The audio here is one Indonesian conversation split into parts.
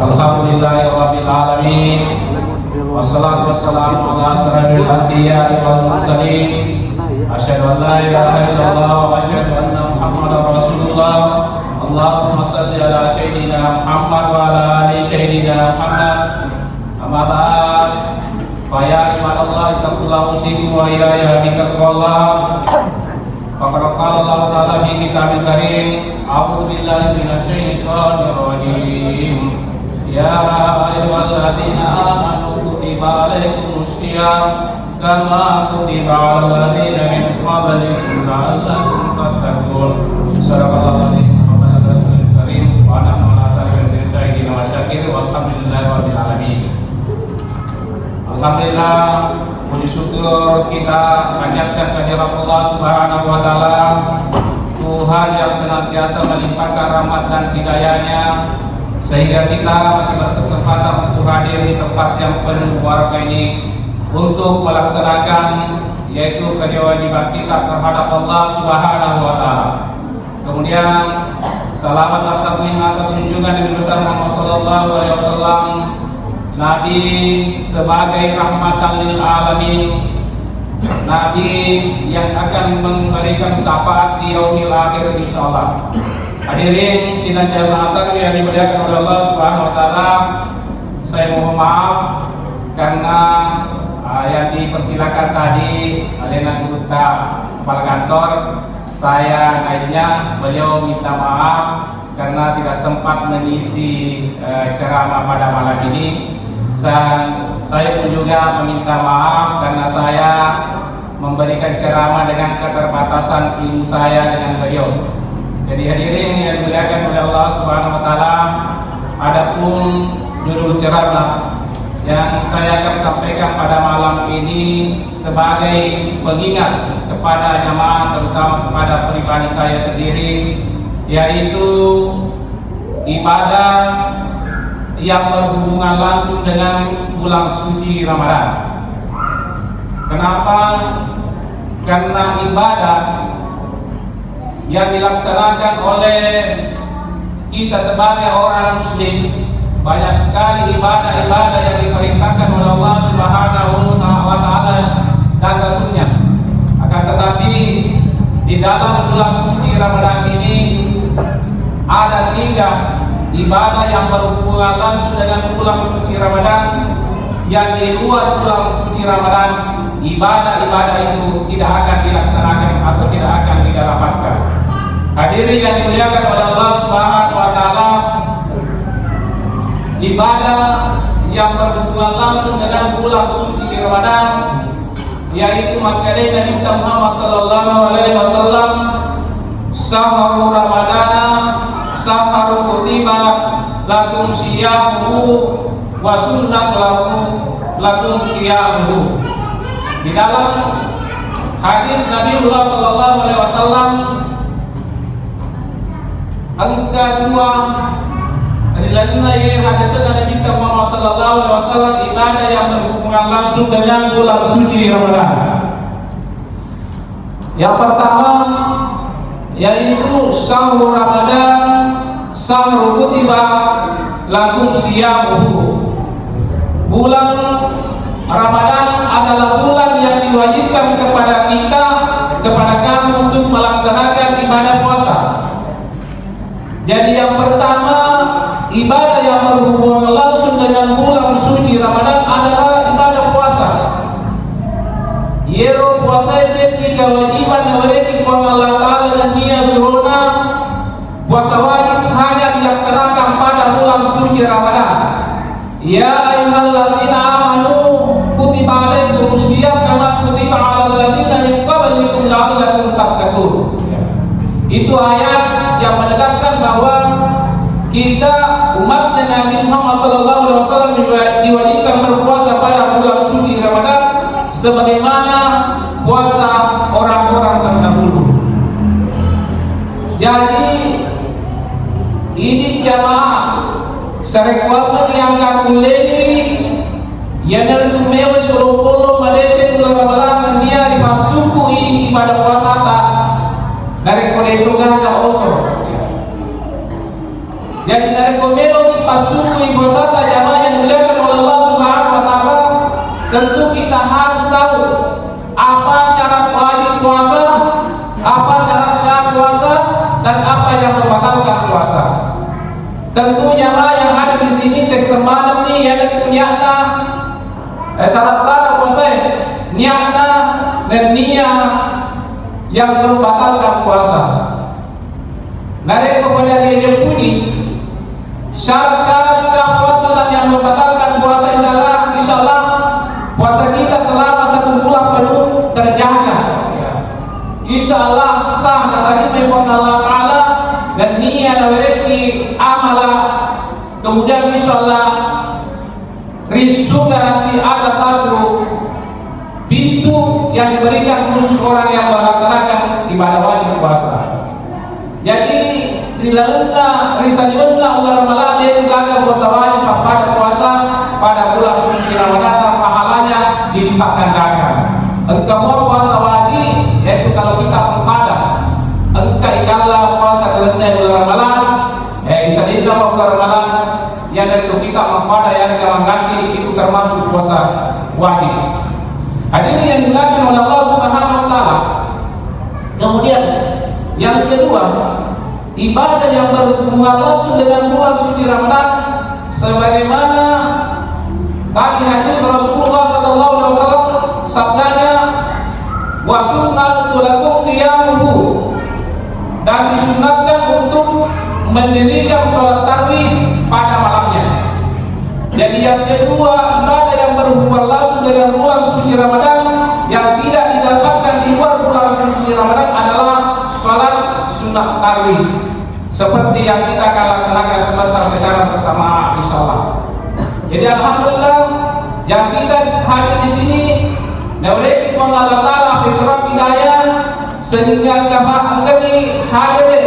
Alhamdulillahirabbil alamin. Wassalatu wassalamu ala asyrafil anbiya'i wal mursalin. Asyhadu an la ilaha illallah wa asyhadu anna Muhammadar Rasulullah. Allahumma shalli ala sayyidina Muhammad wa ala ali sayyidina Muhammad. Amma ba'd. Fa ya ibadallah taqullaha usikum wa iyaya bittaqwallah. Faqad qala Allah ta'ala fi kitabil karim. A'udzu billahi minasy syaithanir rajim. Ya ayyuhalladzina amanu kutiba alaikumus syiyam kama kutiba 'alal ladzina min qablikum la'allakum tattaqun. Sadaqallahu alazim. Muhammadur karim wa ana ala salihin sayyidina wa syakirin walhamdulillahirabbil alamin. Alhamdulillah, puji syukur kita panjatkan kehadirat Allah Subhanahu wa taala, Tuhan yang senantiasa melimpahkan rahmat dan hidayah-Nya sehingga kita masih berkesempatan untuk hadir di tempat yang penuh barakah ini untuk melaksanakan yaitu kewajiban kita terhadap Allah Subhanahu wa taala. Kemudian salawat dan taslim atas junjungan Nabi besar Muhammad sallallahu alaihi wasallam, Nabi sebagai rahmatan lil alamin, Nabi yang akan memberikan syafaat di yaumil akhir insyaallah. Hadirin sidang jamaah takbir yang dimuliakan oleh Allah Subhanahu wa taala, saya mohon maaf karena yang dipersilakan tadi Alena Duta kepala kantor, saya naiknya, beliau minta maaf karena tidak sempat mengisi ceramah pada malam ini. Dan saya pun juga meminta maaf karena saya memberikan ceramah dengan keterbatasan ilmu saya dengan beliau. Jadi hadirin yang dimuliakan oleh Allah Subhanahu wa taala, adapun judul ceramah yang saya akan sampaikan pada malam ini sebagai pengingat kepada jamaah, terutama kepada pribadi saya sendiri, yaitu ibadah yang berhubungan langsung dengan bulan suci Ramadan. Kenapa? Karena ibadah yang dilaksanakan oleh kita sebagai orang muslim, banyak sekali ibadah-ibadah yang diperintahkan oleh Allah Subhanahu wa taala dan Rasulnya. Akan tetapi di dalam bulan suci Ramadan ini ada 3 ibadah yang berhubungan langsung dengan bulan suci Ramadan, yang di luar bulan suci Ramadan ibadah-ibadah itu tidak akan dilaksanakan atau tidak akan didapatkan. Hadirin yang dimuliakan oleh Allah Subhanahu wa taala, ibadah yang berhubungan langsung dengan bulan suci Ramadan yaitu maknanya Nabi Muhammad sallallahu alaihi wasallam, sahur Ramadana saharu kutiba lakum siyamuhu wa sunnat lakum qiyamuhu. Di dalam hadis Nabiullah sallallahu alaihi wasallam angka 2 adalah hadis Nabi Muhammad sallallahu alaihi wasallam, ibadah yang berhubungan langsung dengan bulan suci Ramadan. Yang pertama yaitu sahur Ramadan sahur kutiba lakum siyamuhu. Bulan Ramadan adalah bulan yang diwajibkan kepada kita, kepada kamu untuk melaksanakan ibadah puasa. Jadi yang pertama, ibadah yang berhubungan langsung dengan bulan suci Ramadan adalah ibadah puasa. Yero puasa itu kewajiban yang wajib Allah Ta'ala dan Dia suruna. Puasa wajib hanya dilaksanakan pada bulan suci Ramadan. Ya ayyuhalladzina amanu kutiba alaikumus syiyam kama kutiba 'alal ladzina min qablikum la'allakum tattaqun. Itu ayat yang menegaskan bahwa kita umatnya Nabi Muhammad SAW diwajibkan berpuasa pada bulan suci Ramadan sebagaimana puasa orang-orang terdahulu. Jadi ini jamaah sarekuat yang kakuleni yang mewa surupolo madece bulan Ramadan dia dipasuku ibadah puasa dari kode itu gak osor. Jadi dari komelo di pasuku ibadah ini yang niatna salah puasa niatna dan niat yang membatalkan puasa. Nareko pada dia jempuni syarat-syarat sah puasa dan yang membatalkan puasa adalah insyaallah puasa kita selama 1 bulan penuh terjaga. Insyaallah sah dan terima Allah Taala dan niat mereka amala. Kemudian insyaallah risukah nanti ada satu pintu yang diberikan khusus orang yang melaksanakan ibadah wajib puasa. Jadi di dalamnya risalihna ulama Ramadan dia juga ada puasa wajib pada puasa pada bulan suci Ramadan, pahalanya dilipat gandakan. Engkau mau puasa wajib yaitu kalau kita mengqadam engkau ikalla puasa dalamnya bulan Ramadan risalihna bulan Ramadan yang untuk kita mengqadam yang kita mengganti itu termasuk puasa wajib. Hadirin yang dimuliakan oleh Allah Subhanahu wa taala. Kemudian yang kedua, ibadah yang berhubungan langsung dengan bulan suci Ramadan sebagaimana tadi hadis Rasulullah sallallahu alaihi wasallam sabdanya wa sunnatu lakum qiyamuhu, dan disunatkan untuk mendirikan sholat tarawih pada malamnya. Jadi yang kedua, ibadah yang berhubungan langsung dengan bulan suci Ramadan yang tidak didapatkan di luar bulan suci Ramadan adalah sholat sunnah tarawih, seperti yang kita akan laksanakan sebentar secara bersama insyaallah. Jadi alhamdulillah yang kita hadir di sini naureki Allah Taala fitrah hidayah sehingga kami hadir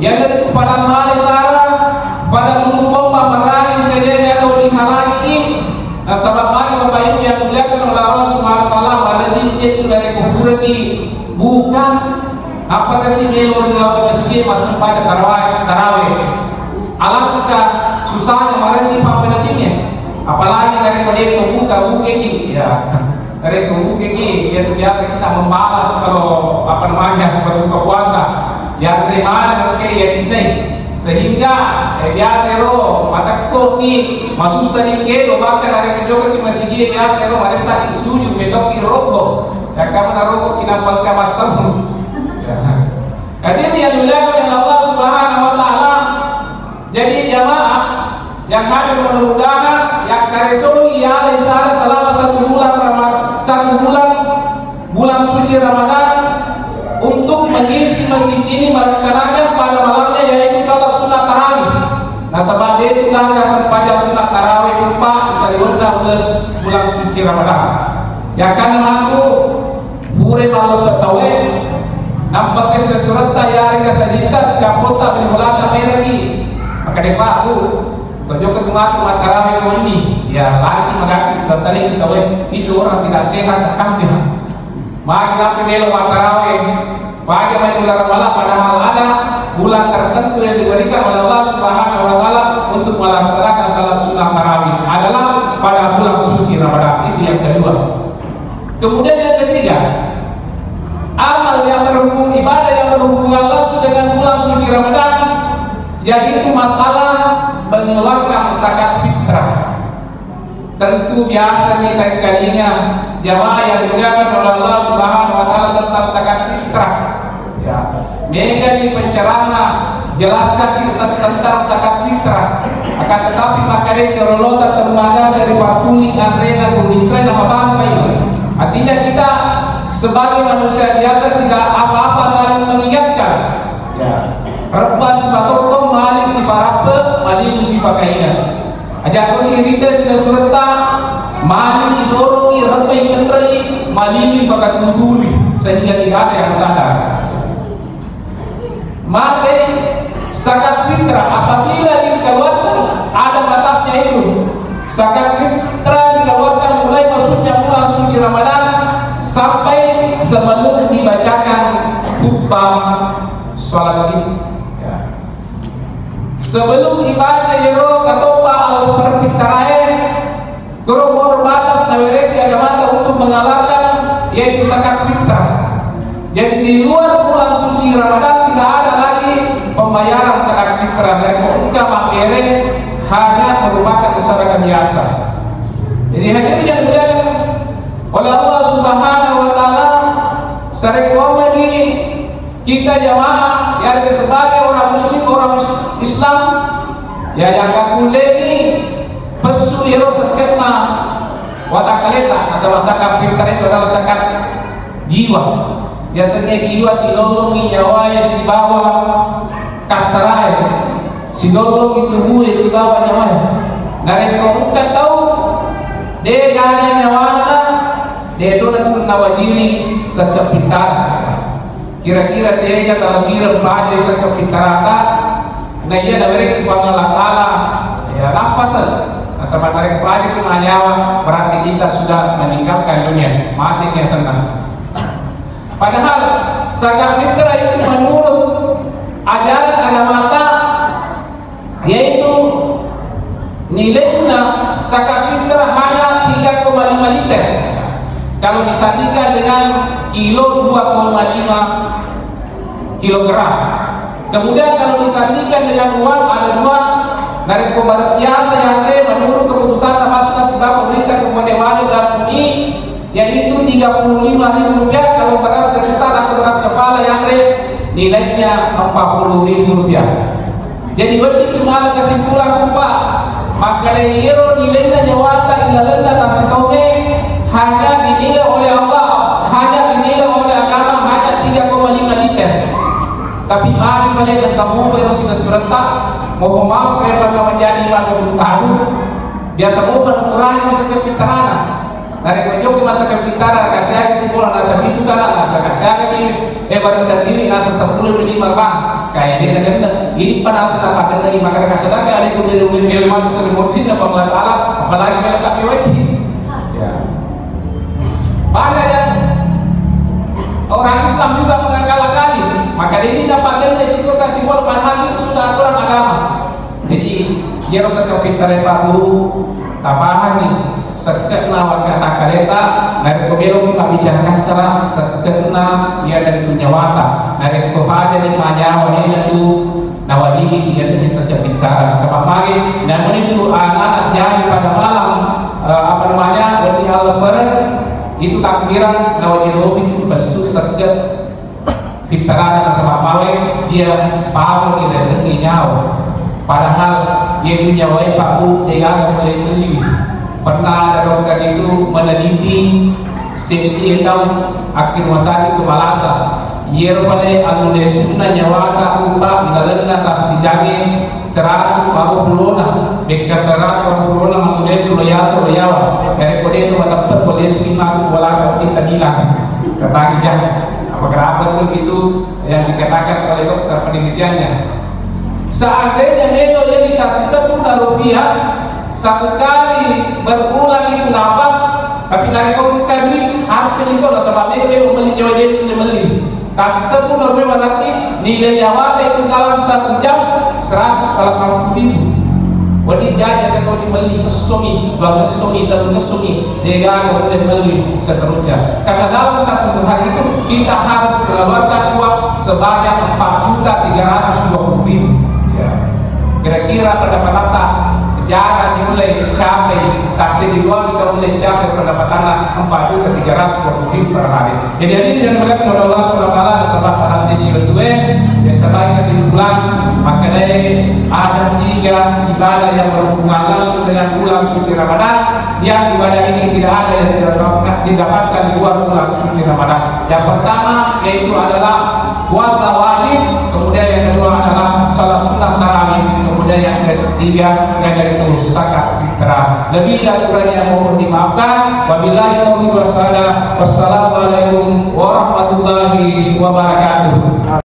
yang dari pada Malaysia pada dulu pompa meraih sejanya atau dihalangi ini. Nah sebab lagi Bapak Ibu yang dimuliakan oleh Allah Subhanahu wa taala baladin itu dari kuburan ini bukan apakah si melo di dalam masjid masih pada tarawih. Alangkah susahnya marani pentingnya. Apalagi dari kode buka ini ya. Dari buka ini itu biasa kita membalas kalau apa namanya berbuka puasa. Yang dari mana ya cintai sehingga biasa ro mata ko ni masusa ni kelo bahkan dari kejoga ki masjid biasa ro maresta sujud metok roko ya kamu na roko kinapal ka masam. Hadirin yang dimuliakan oleh Allah Subhanahu wa taala. Jadi jamaah yang hadir mudah-mudahan yang karesoni ya alaihi selama 1 bulan Ramadan, 1 bulan suci Ramadan untuk mengisi masjid ini melaksanakan pada malamnya yaitu salat sunat tarawih. Nah sebab itu gagasan pada sunat tarawih lupa bisa diundang bulan suci Ramadan. Yang karena aku pure malam betawe nampak ke surat tayar ke sajitas kapota bermulata meragi. Maka depa aku tunjuk ke tengah tarawih ini ya lagi magati kita saling kita itu orang tidak sehat kafir. Maka kenapa nelo tarawih bagi bulan Ramadan padahal ada bulan tertentu yang diberikan oleh Allah Subhanahu wa taala untuk melaksanakan salat sunat tarawih adalah pada bulan suci Ramadan. Itu yang kedua. Kemudian yang ketiga, amal yang berhubung ibadah yang berhubungan langsung dengan bulan suci Ramadan yaitu masalah mengeluarkan zakat fitrah. Tentu biasa nih tadi kalinya jamaah yang dimuliakan oleh Allah Subhanahu wa taala tentang zakat fitrah. Ya, mega di penceramah jelaskan kisah tentang zakat fitrah. Akan tetapi maka dia terlota termaga dari Fakuli Andrena Gulitra nama bangkai. Artinya kita sebagai manusia biasa tidak apa-apa saling mengingatkan. Ya, Rabba sifatokom malik sifarabbe malik sifakainya. Aja aku si irita sudah surta malik isorongi Rabba ikentrai malik bakat muduri sehingga tidak ada yang sadar. Maka zakat fitrah apabila dikeluarkan ada batasnya itu. Zakat fitrah dikeluarkan mulai masuknya bulan suci Ramadan sampai sebelum dibacakan khutbah sholat Id. Ya. Sebelum dibaca jero katopa al perpitarae goro batas nawereti agama untuk mengalahkan yaitu zakat fitrah. Jadi di luar bulan suci Ramadan tidak ada lagi pembayaran zakat fitrah dari muka makere hanya merupakan masyarakat biasa. Jadi hadirin yang mulia oleh Allah Subhanahu wa taala, sarekomen ini kita jamaah yang sebagai orang muslim, orang Islam ya jaga kuleni pesu iro saketna watakaleta masa-masa fitrah itu adalah zakat jiwa. Biasanya jiwa si lolongi nyawanya si bawa kasarai, si lolongi tubuhnya si bawa nyawanya. Dari kau bukan tahu dia gana nyawana dia itu nanti nawajiri sekepintar. Kira-kira dia dalam diri pada sekepintarata. Nah ia dah beri kepada Allah Taala ya nafasan. Sama tarik pada itu nyawa berarti kita sudah meninggalkan dunia mati yang senang. Padahal zakat fitrah itu menurut ajaran agama kita yaitu nilainya zakat fitrah hanya 3,5 liter kalau disandingkan dengan kilo 2,5 kilogram. Kemudian kalau disandingkan dengan uang ada dua dari kobar biasa yang menurut keputusan Masnas sebab pemerintah Kabupaten Wajo dan Bumi yaitu Rp35.000 kalau beras dari start atau beras kepala yang nilainya Rp40.000. Jadi berarti kemana kesimpulan Pak maka dari nilainya nyawata ilalenda tasitoge hanya dinilai oleh Allah, hanya dinilai oleh agama hanya 3,5 liter. Tapi mari balik dan kamu kalau sudah serentak mohon maaf saya pernah menjadi 50 tahun biasa mau mengurangi masa kepintaran dari kunjung ke masa kepintaran kasih kesimpulan nasa itu kan nasa kasih ini baru terdiri nasa 10-5 bang kayak dia ada ini pada asal apa dari maka kasih lagi ada itu dari ilmu selimut dan Allah Taala apalagi kalau kami wajib ya banyak yang orang Islam juga mengakal-akali maka ini dapatkan resiko kasih padahal itu sudah aturan agama. Jadi dia rasa kepintaran baru tapahan nih sekena warga takaleta dari pemilu kita bicara kasar sekena dia dari dunia wata dari kehaja di manyawa dia itu nawajib biasanya saja pintaran sebab mari dan menuju anak-anak jadi pada malam apa namanya berarti al-lebaran itu takbiran nawajib itu fasu seket pintaran sama mawe dia paham dia segi nyawa padahal dia punya wae paku dia agak boleh beli. Pernah ada dokter itu meneliti setiap tahun akhir masa itu malasa ia boleh anu desuna nyawata upa ilalena tasijage 140 beka 140 anu desu loyasa loyawa dari kode itu mendaftar boleh lima wala kita bilang kata jangan apakah betul itu yang dikatakan oleh dokter penelitiannya. Seandainya meno yang dikasih 10 rupiah satu kali berulang itu nafas tapi dari kau kami harus itu lah sebab meno beli jauh dia beli kasih 10 rupiah berarti nilai nyawa itu dalam 1 jam 180.000. Wadi jajan kalau dibeli sesuami, 12 suami, 13 suami, dia boleh beli seterusnya. Karena dalam 1 hari itu kita harus mengeluarkan uang sebanyak 4.320.000. Ya. Kira-kira pendapatan jarang mulai capai kasih di uang kita mulai capai pendapatan 4.320.000 per hari. Jadi ini yang berkata oleh Allah SWT sebab nanti di kedua ya sebagai kesimpulan maka dari ada 3 ibadah yang berhubungan langsung dengan bulan suci Ramadan yang ibadah ini tidak ada yang didapatkan di luar bulan suci Ramadan. Yang pertama yaitu adalah puasa wajib, kemudian yang kedua adalah salat sunat tarawih, kemudian yang ketiga yang dari zakat fitrah. Lebih dan kurangnya mohon dimaafkan. Wabillahi taufiq wassalamualaikum warahmatullahi wabarakatuh.